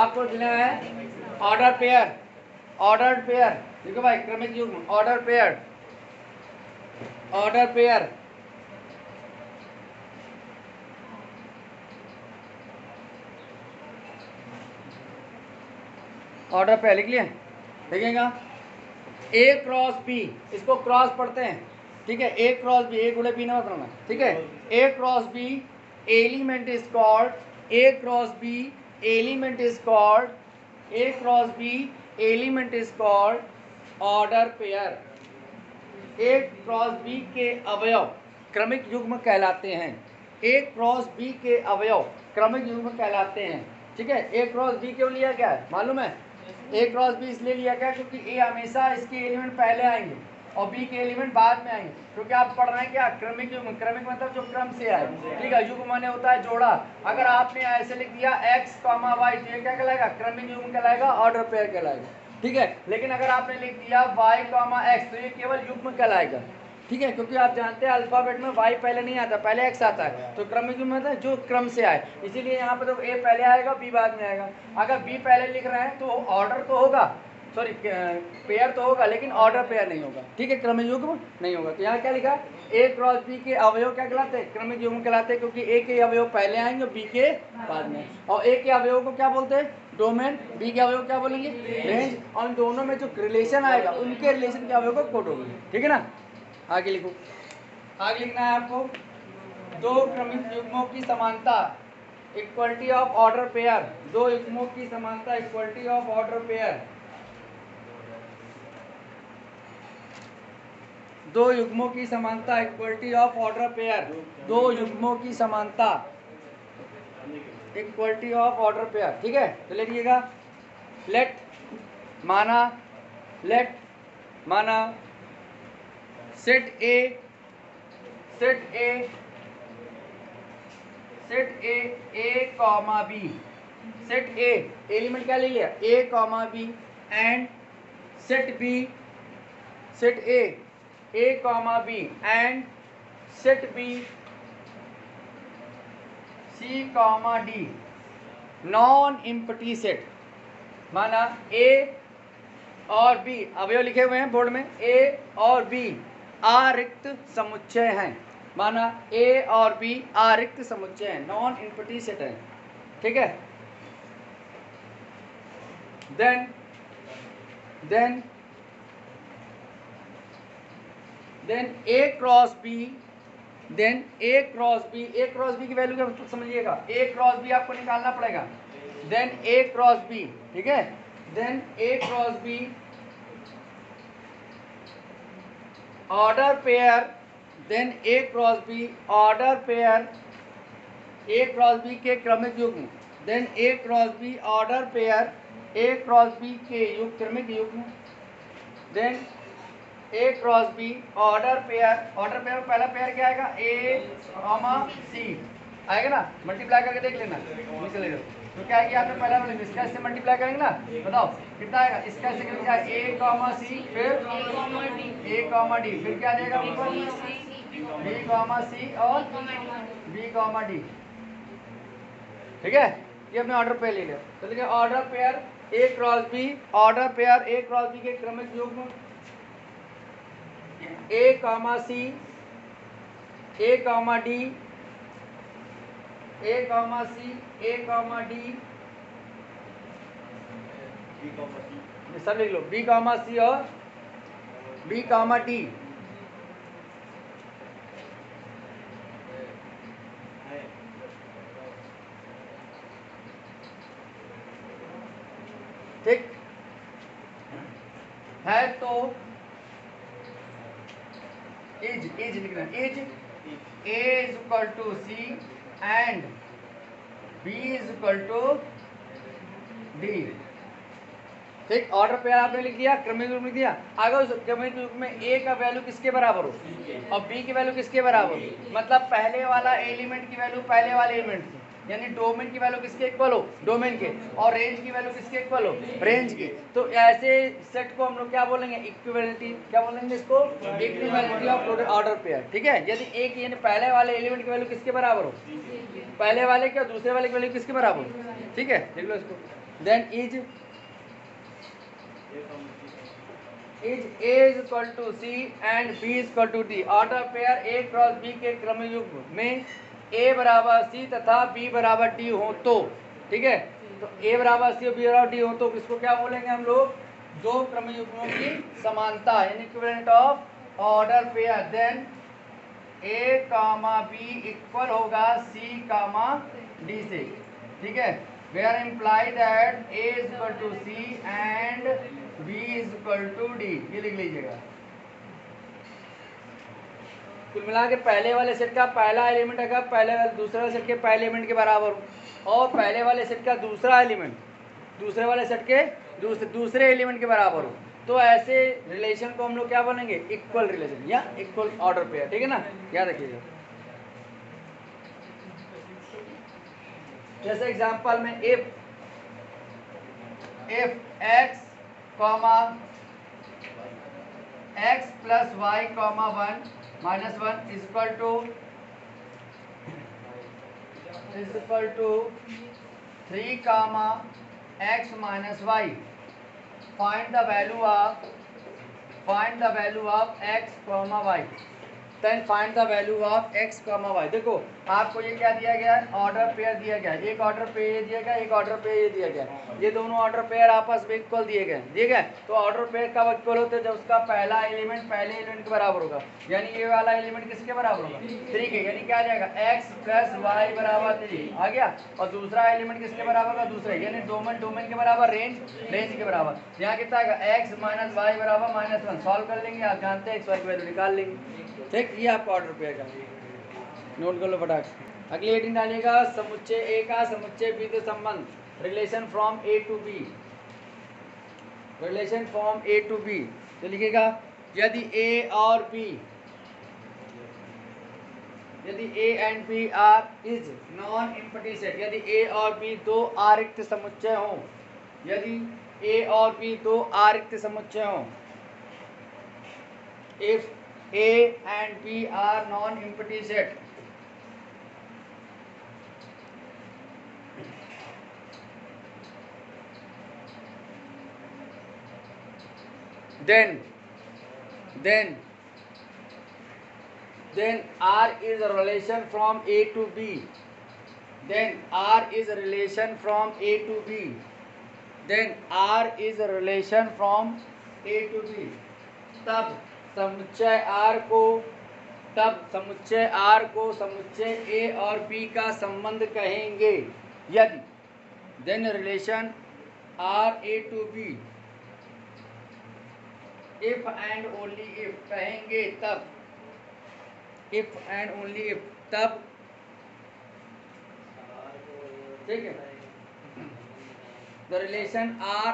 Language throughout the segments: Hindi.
आपको लिखना है ऑर्डर पेयर, ऑर्डर पेयर। देखो भाई क्रमिक युग्म, order pair, order pair, order pair लिख लिया। देखिएगा ए क्रॉस बी, इसको क्रॉस पढ़ते हैं, ठीक है। ए क्रॉस बी, ए गुणे बी ना बताना, ठीक है। A cross B element is called, A cross B element is called, A cross B element is called order pair. A cross B के अवयव क्रमिक युग्म कहलाते हैं। ए क्रॉस बी के अवयव क्रमिक युग्म कहलाते हैं, ठीक है। ए क्रॉस बी क्यों लिया गया है मालूम है? ए क्रॉस बी इसलिए लिया गया क्योंकि ए हमेशा इसके एलिमेंट पहले आएंगे और बी के एलिमेंट बाद में आएंगे, क्योंकि आप पढ़ रहे हैं क्या क्रमिक युग्म। क्रमिक मतलब जो क्रम से आए, ठीक है। युग्म माने होता है जोड़ा। अगर आपने ऐसे लिख दिया x, y, तो ये क्या कहलाएगा? क्रमिक युग्म कहलाएगा, ऑर्डर पेयर कहलाएगा, ठीक है। लेकिन अगर आपने लिख दिया y, x, तो ये केवल युग्म कहलाएगा, ठीक है। क्योंकि आप जानते हैं अल्फाबेट में y पहले नहीं आता, पहले x आता है, तो क्रमिक युग्म मतलब जो क्रम से आए। इसीलिए यहाँ पर तो a पहले आएगा, b बाद में आएगा। अगर b पहले लिख रहे हैं तो ऑर्डर तो होगा, सॉरी पेयर तो होगा, लेकिन ऑर्डर पेयर नहीं होगा, ठीक है। क्रमिक युग्म नहीं होगा। तो यहाँ क्या लिखा? ए क्रॉस बी के अवयव क्या कहलाते हैं? क्रमिक युग्म कहलाते हैं, क्योंकि ए के अवयव पहले आएंगे, बी के बाद में। और ए के अवयव को क्या बोलते हैं? डोमेन। बी के अवयव क्या बोलेंगे? रेंज। और इन दोनों में जो रिलेशन आएगा उनके रिलेशन के अवयव को कोड होगा, ठीक है ना। आगे लिखो, आगे लिखना है आपको दो क्रमिक युग्मों की समानता, इक्वलिटी ऑफ ऑर्डर पेयर। दो युग्मों की समानता, इक्वलिटी ऑफ ऑर्डर पेयर। दो युग्मों की समानता, इक्वलिटी ऑफ ऑर्डर पेयर। दो युग्मों की समानता, इक्वलिटी ऑफ ऑर्डर पेयर, ठीक है। तो लिखिएगा लेट माना, लेट माना set A, set A, set A, A comma B, set A element क्या ले लिया? A comma B, and set B, set A comma B, and set B C comma D, non empty set. माना ए और बी, अवयव लिखे हुए हैं बोर्ड में, ए और बी आरिक्त समुच्चय हैं। माना ए और बी आरिक्त समुच्चय हैं, नॉन इम्पटी सेट है, ठीक है। Then A cross B, then A cross B, A cross B की वैल्यू क्या समझिएगा? ए क्रॉस बी आपको निकालना पड़ेगा। देन ए क्रॉस बी, ठीक है। Then A cross B order pair, then A cross B order pair, A cross B के क्रमिक युग्म, then A cross B order pair, A cross B के युग क्रमिक युग्म, then A cross B order pair. Order pair में पहला पेयर क्या आएगा? ए कॉमा सी आएगा ना, मल्टीप्लाई करके देख लेना निकलेगा। तो क्या आएगी? आपने पहला वाला इसका इससे मल्टीप्लाई करेंगे ना, बताओ कितना आएगा? इसका इससे क्या? ए कॉमा सी, फिर ए कॉमा डी, फिर क्या देगा? बी कॉमा सी और बी कॉमा डी, ठीक है। ये अपने ऑर्डर पेयर ले लिया। तो देखिए order pair A cross B, order pair A cross B के क्रमिक युग्म A comma C, A comma D, A comma C, A comma D, सब लिख लो, बी कॉमा सी और बी कॉमा डी, ठीक है। तो इज लिखना, is A is equal to C and B is equal to D, ठीक। ऑर्डर पेयर आपने लिख दिया, क्रमिक युग्म लिख दिया। आगे उस क्रमिक युग्म में ए का वैल्यू किसके बराबर हो और बी की वैल्यू किसके बराबर हो? मतलब पहले वाला एलिमेंट की वैल्यू पहले वाले एलिमेंट की, यानी डोमेन की वैल्यू किसके इक्वल हो? डोमेन के। और रेंज की वैल्यू किसके इक्वल हो? रेंज के। तो ऐसे सेट को हम लोग क्या बोलेंगे? इक्विवेलेंटी। क्या बोलेंगे इसको? इक्विवेलेंटी ऑफ ऑर्डर पेयर, ठीक है। यदि एक यानी पहले वाले एलिमेंट की वैल्यू किसके बराबर हो? पहले वाले के और दूसरे वाले की वैल्यू किसके बराबर हो? ठीक है, देख लो इसको। Then is A is equal to C and B is equal to D। Order pair A cross B के क्रमयुग्म में A बराबर C तथा B बराबर D हो तो, ठीक है, तो A बराबर C और B बराबर D हो तो इसको क्या बोलेंगे हम लोग, दो क्रमयुग्मों की समानता, यानी equivalent of order pair. Then A comma B equal होगा C कामा D से, ठीक है, where imply that A is equal to C and B is equal to D, ये लिख लीजिएगा। कुल मिला के पहले वाले सेट का पहला एलिमेंट अगर पहले वाले दूसरे वाले सेट के पहले एलिमेंट के बराबर हो और पहले वाले सेट का दूसरा एलिमेंट दूसरे वाले सेट के दूसरे एलिमेंट के बराबर हो, तो ऐसे रिलेशन को हम लोग क्या बोलेंगे, इक्वल रिलेशन या इक्वल ऑर्डर पेयर, ठीक है ना, याद रखिएगा। जैसे एग्जांपल में if x comma x plus y comma 1 minus 1 is equal to 3 comma x minus y, find the value of x comma y, then find the value of x comma y. देखो आपको ये क्या दिया गया है, ऑर्डर पेयर दिया गया है, एक ऑर्डर पेयर ये दिया गया, एक ऑर्डर पेयर ये दिया गया, ये दोनों ऑर्डर पेयर आपस में इक्वल दिए गए, ठीक है। तो ऑर्डर पेयर कब इक्वल होते हैं, जब उसका पहला एलिमेंट पहले एलिमेंट के बराबर होगा, यानी ये वाला एलिमेंट किसके बराबर होगा, 3 के, यानी क्या आ जाएगा x प्लस वाई बराबर 3 आ गया, और दूसरा एलिमेंट किसके बराबर होगा, दूसरा, यानी डोमेन के बराबर, रेंज के बराबर, यहाँ कितना आएगा x माइनस वाई बराबर माइनस 1, सॉल्व कर लेंगे, आप जानते हैं x y की वैल्यू निकाल लेंगे, ठीक, ये आपका ऑर्डर पेयर का नोट कर लो फटाक। अगली हेडिंग डालिएगा, समुच्चय ए का समुच्चय बी से संबंध, relation from A to B, relation from A to B. तो लिखिएगा यदि ए और बी, यदि A and B are is non empty set, यदि ए और बी दो आरिक्त समुच्चय हों, यदि ए और बी दो आरिक्त समुच्चय हों, if A and B are non-empty set, then R is a relation from A to B, then R is a relation from A to B, then R is a relation from A to B, तब समुच्चय R को समुच्चय A और B का संबंध कहेंगे, यदि then relation R A to B, if and only if कहेंगे तब, इफ एंड ओनली इफ तब, ठीक है, the relation R,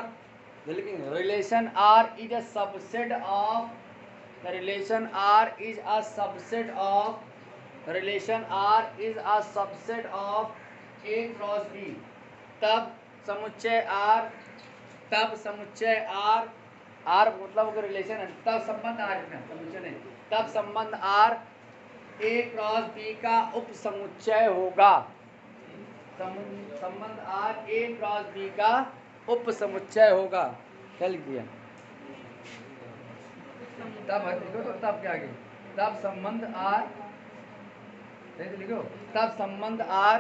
relation R is a subset of, the relation R is a subset of, the relation R is a subset of A cross B, तब समुच्चय R R मतलब अगर रिलेशन है, तब संबंध R में समुच्चय नहीं, तब संबंध R A क्रॉस B का उप समुच्चय होगा, संबंध R A क्रॉस B का उप समुच्चय होगा। क्या लिख दिया, तब लिखो, तो तब क्या आगे, तब संबंध R, लिखो, तब संबंध R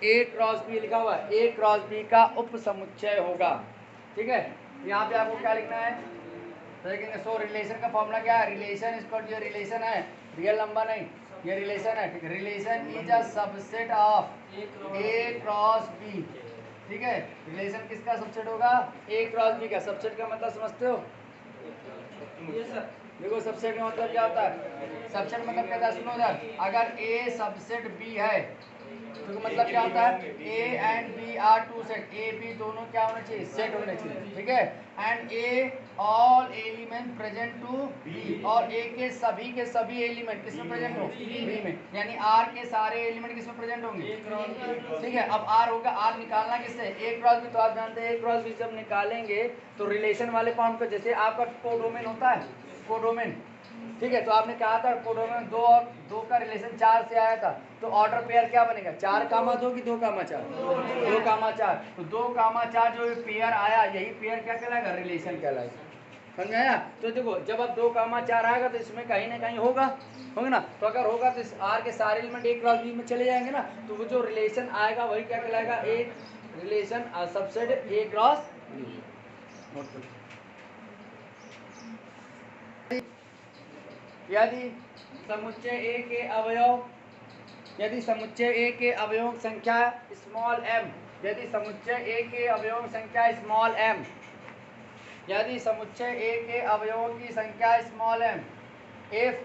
A क्रॉस B लिखा हुआ है, A क्रॉस B का उप समुच्चय होगा, ठीक है। यहाँ पे आपको क्या लिखना है, तो देखेंगे, सो रिलेशन का फॉर्मूला क्या है, रिलेशन इसको, ये रिलेशन है, रियल नंबर नहीं, ये रिलेशन है, ठीक है, relation is a subset of A cross B, ठीक है, रिलेशन किसका सबसेट होगा, A क्रॉस B का। सबसेट का मतलब समझते हो, देखो सबसेट का मतलब क्या होता है, सबसेट मतलब क्या होता है, सुनो इधर, अगर A सबसेट B है तो मतलब क्या होता है, A and B are two set, A B दोनों क्या होने चाहिए, सेट होने चाहिए, ठीक है, and A all element present to B, और A के सभी एलिमेंट किसमें प्रेजेंट हो, B में, यानी R के सारे एलिमेंट किसमें प्रेजेंट होंगे, ठीक है। अब R होगा, R निकालना किससे, A क्रॉस B, तो आप जानते हैं A क्रॉस B जब निकालेंगे तो रिलेशन वाले फॉर्म पे, जैसे आपका कोडोमेन होता है, कोडोमेन ठीक है, तो आपने कहा था कोडोन में 2 और 2 का रिलेशन 4 से आया था, तो ऑर्डर पेयर क्या बनेगा 4,2 की 2,4 2,4। तो 2,4 जो पेयर आया, यही पेयर क्या कहलाएगा, रिलेशन कहलाएगा। समझ में आया? तो देखो जब अब 2,4 आएगा तो इसमें कहीं ना कहीं होगा ना, तो अगर होगा तो इस आर के सारे एलिमेंट ए क्रॉस बी में चले जाएंगे ना, तो वो जो रिलेशन आएगा वही क्या कहलाएगा, A relation subset A cross B. यदि समुच्चय ए के अवयव, यदि समुच्चय ए के अवयवों की संख्या स्मॉल m, यदि समुच्चय ए के अवयवों की संख्या स्मॉल m, यदि समुच्चय ए के अवयवों की संख्या small m, if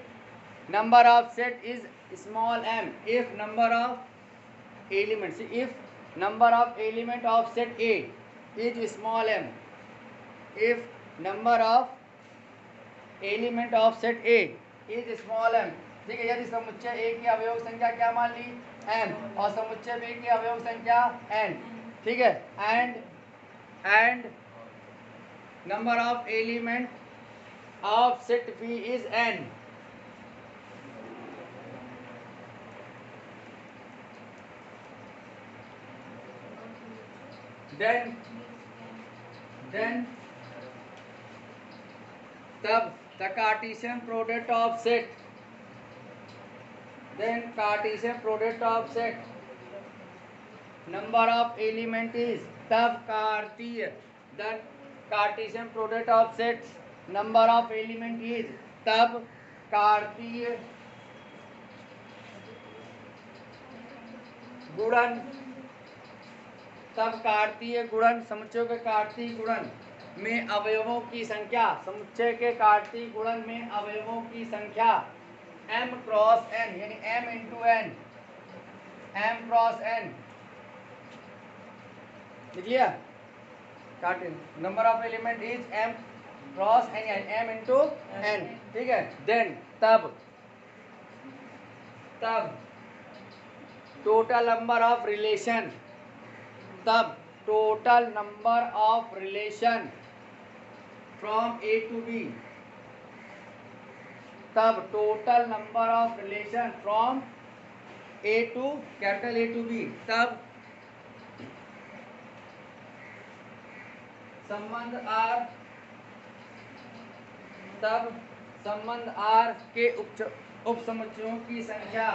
number of set is small m, if number of elements, if number of element of set A is small m, if number of element of set A is small m, ठीक है, यदि समुच्चय ए की अवयव संख्या क्या मान ली m और समुच्चय बी की अवयव संख्या n, ठीक है, and number of element of set B is n, then तब the Cartesian product of set, then Cartesian product of set number of element is, तब the Cartesian product of set number of element is, तब कार्तीय गुणन, तब कार्तीय गुणन, समुच्चयों के कार्तीय गुणन में अवयवों की संख्या, समुच्चय के कार्तीय गुणन में अवयवों की संख्या m क्रॉस n, यानी m into n, m cross n, लिख लिया, number of element is m cross n, यानी m इंटू n, ठीक है, देन तब टोटल नंबर ऑफ रिलेशन, तब total number of relation from A to B, तब total number of relation from A to capital A to B, तब संबंध आर के उप समुच्चयों की संख्या,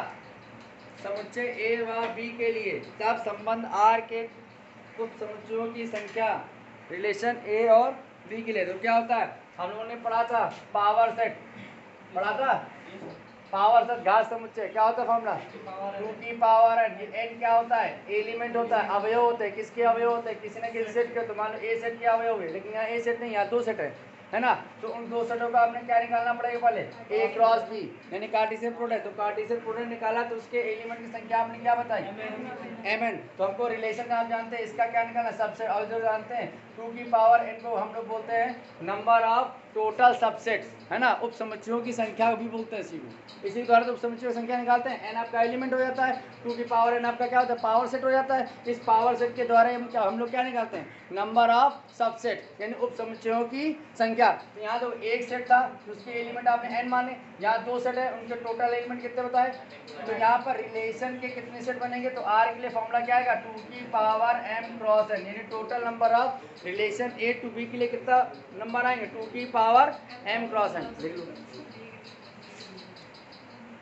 समुच्चय ए व बी के लिए, तब संबंध आर के उप समुच्चयों की संख्या रिलेशन ए और बी के लिए। तो क्या होता है, हम लोगों ने पढ़ा था पावर सेट, पढ़ा था पावर सेट घात समुच्चय, क्या होता है फॉर्मूला 2 की पावर n, ये n क्या होता है, एलिमेंट होता है, अवयव होते हैं, किसके अवयव होते हैं, किसी न किसी सेट के, तो मान लो ए सेट के अवयव है, लेकिन यहाँ ए सेट नहीं, यहाँ 2 सेट है ना, तो उन 2 सेटों का आपने क्या निकालना पड़ेगा, पहले ए क्रॉस बी यानी कार्टेशियन प्रोडक्ट, तो कार्टेशियन प्रोडक्ट निकाला तो उसके एलिमेंट की संख्या आपने क्या बताई mn, तो हमको रिलेशन का हम जानते हैं, इसका क्या निकालना सबसेट, और जो जानते हैं 2 की पावर n को हम लोग बोलते हैं नंबर ऑफ टोटल सबसेट्स, है ना, उप समुच्चयों की संख्या भी बोलते हैं इसी को, इसी द्वारा उप समुच्चयों की संख्या निकालते हैं, n आपका एलिमेंट हो जाता है, 2 की पावर n आपका क्या होता है पावर सेट हो जाता है, इस पावर सेट के द्वारा हम लोग क्या निकालते हैं नंबर ऑफ सबसेट यानी उप समुच्चयों की संख्या। तो यहाँ तो एक सेट था उसके एलिमेंट आपने n माने, यहाँ 2 सेट है उनके टोटल एलिमेंट कितने बताए, तो यहाँ पर रिलेशन के कितने सेट बनेंगे, तो r के लिए फॉर्मूला क्या आएगा 2 की पावर m क्रॉस n, यानी total number of relation a to b के लिए कितना नंबर आएंगे 2 की power m cross n,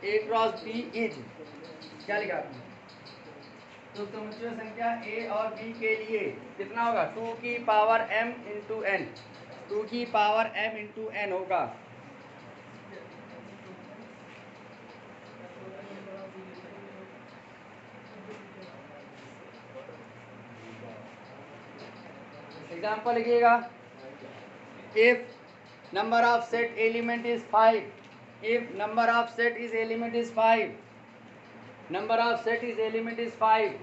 a cross b is क्या लिखा, तो समुच्चय संख्या a और b के लिए कितना होगा 2 की पावर m इंटू n, 2 की पावर m इंटू n होगा। एग्जाम्पल लिखिएगा, if number of set element is 5, if number of set is element is 5, number of set is element is 5,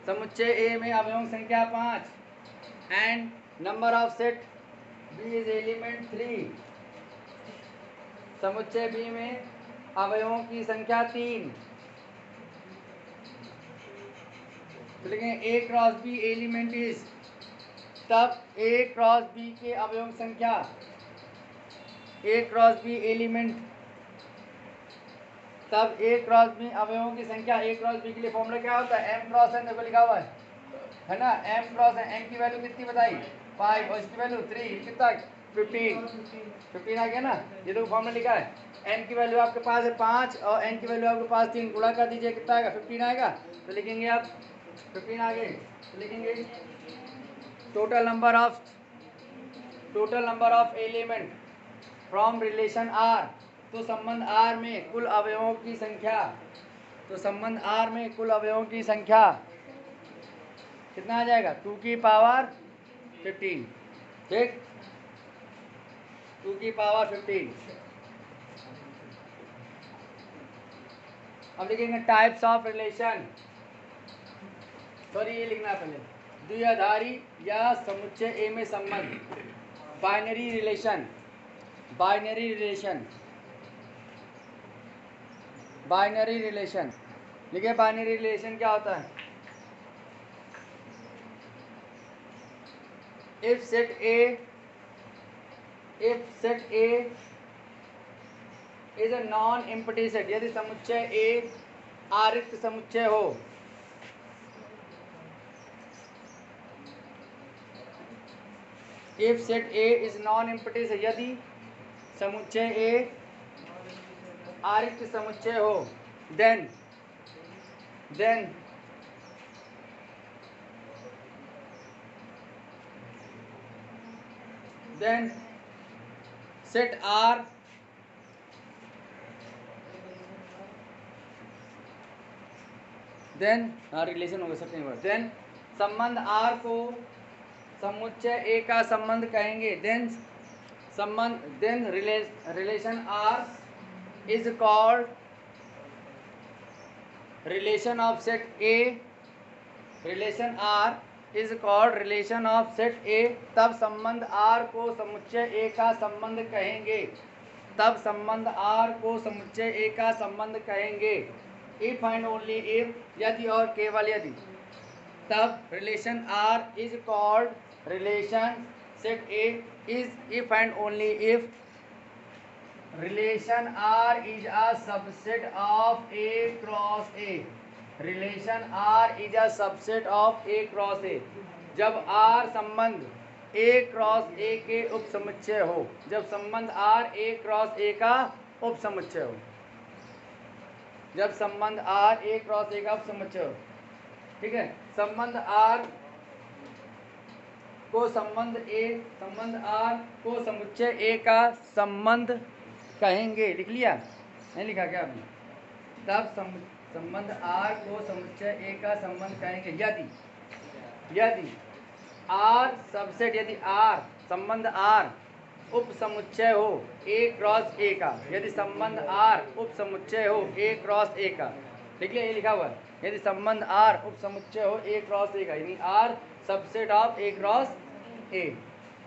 समुच्चय ए में अवयवों की संख्या 5 and number of set B is element 3, समुच्चय बी में अवयवों की संख्या 3, तो लिखें ए क्रॉस बी एलिमेंट इज, तब ए क्रॉस बी के अवयवों की संख्या ए क्रॉस बी एलिमेंट, तब ए क्रॉस बी अवयवों की संख्या, ए क्रॉस बी के लिए फॉर्मूला क्या होता है, एम क्रॉस एन, देखो लिखा हुआ है ना, एम क्रॉस एन। एम की वैल्यू कितनी बताई 5 और इसकी वैल्यू 3, कितना 15 आ गया ना, ये तो फॉर्मूला लिखा है। एन की वैल्यू आपके पास है 5 और एन की वैल्यू आपके पास 3, गुणा कर दीजिए कितना आएगा 15 आएगा, तो लिखेंगे आप 15 आ गए, तो लिखेंगे total number of element from relation R, तो संबंध आर में कुल अवयवों की संख्या, तो संबंध आर में कुल अवयवों की संख्या कितना आ जाएगा 2 की पावर 15, ठीक 2 की पावर 15। अब लिखेंगे टाइप्स ऑफ रिलेशन, सॉरी ये लिखना है पहले, द्विआधारी या समुच्चय ए में संबंध, बाइनरी रिलेशन, बाइनरी रिलेशन लिखिए। बाइनरी रिलेशन क्या होता है, if set A is a non empty set, यदि समुच्चय ए आरिक्त समुच्चय हो, if set A is non empty set, यदि समुच्चय ए आरिक्त समुच्चय हो, देन सेट आर रिलेशन होगा सर, देन संबंध आर को समुच्चय ए का संबंध कहेंगे, then relation R is called relation of set A, relation R is called relation of set ए, तब संबंध आर को समुच्चय ए का संबंध कहेंगे, तब संबंध आर को समुच्चय ए का संबंध कहेंगे। इफ एंड ओनली इफ, यदि और केवल यदि, तब relation R is called relation set A is, if and only if relation R is a subset of A cross A, relation R is a subset of A cross A, जब आर संबंध ए क्रॉस ए के उप समुच्चय हो, जब संबंध आर ए क्रॉस ए का उप समुच्चय हो, जब संबंध आर ए क्रॉस ए का उप समुच्चय हो, ठीक है। संबंध आर को संबंध आर को समुच्चय ए का संबंध कहेंगे, लिख लिया नहीं लिखा क्या आपने, तब संबंध आर को समुच्चय ए का संबंध कहेंगे यदि आर सबसेट, यदि आर संबंध आर उप समुच्चय हो ए क्रॉस ए का, यदि संबंध आर उप समुच्चय हो ए क्रॉस ए का, ठीक है ये लिखा हुआ है, यदि संबंध आर उप समुच्चय हो ए क्रॉस ए का, यानी R subset of A cross A,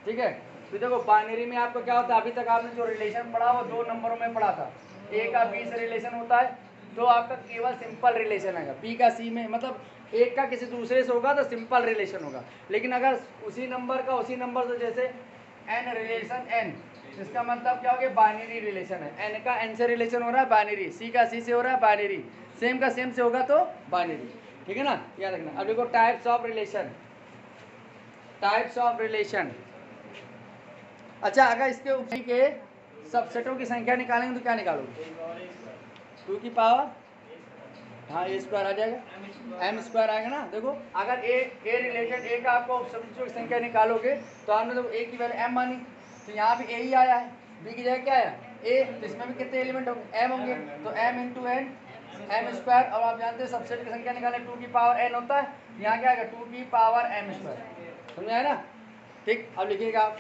ठीक है। तो देखो बाइनरी में आपको क्या होता है, अभी तक आपने जो रिलेशन पढ़ा वो 2 नंबरों में पढ़ा था, ए का बी से रिलेशन होता है, तो आपका केवल सिंपल रिलेशन आएगा, बी का सी में, मतलब एक का किसी दूसरे से होगा तो सिंपल रिलेशन होगा, लेकिन अगर उसी नंबर का उसी नंबर से, जैसे एन रिलेशन एन, इसका मतलब क्या हो गया बाइनरी रिलेशन है, एन का एन से रिलेशन हो रहा है बाइनरी, सी का सी से हो रहा है बाइनरी, सेम का सेम से होगा तो बाइनरी, ठीक है ना, याद रखना। अब देखो टाइप्स ऑफ रिलेशन, अच्छा अगर इसके ऊपर के सबसेटों की संख्या निकालेंगे तो क्या निकालोगे, 2 की पावर, हाँ ए स्क्वायर आ जाएगा, एम स्क्वायर आएगा ना। देखो अगर ए रिलेटेड ए का आपको सबसेटों की संख्या निकालोगे तो आपने तो ए की वैल्यू एम मानी, तो यहाँ भी ए ही आया है, बी की जगह क्या आया ए, तो इसमें भी कितने एलिमेंट होंगे एम होंगे, तो M into N M square, और आप जानते हैं सबसेट की संख्या निकालें 2 की पावर एन होता है, यहाँ क्या आएगा 2 की पावर एम स्क्वायर, समझ आया ना, ठीक। अब लिखिएगा आप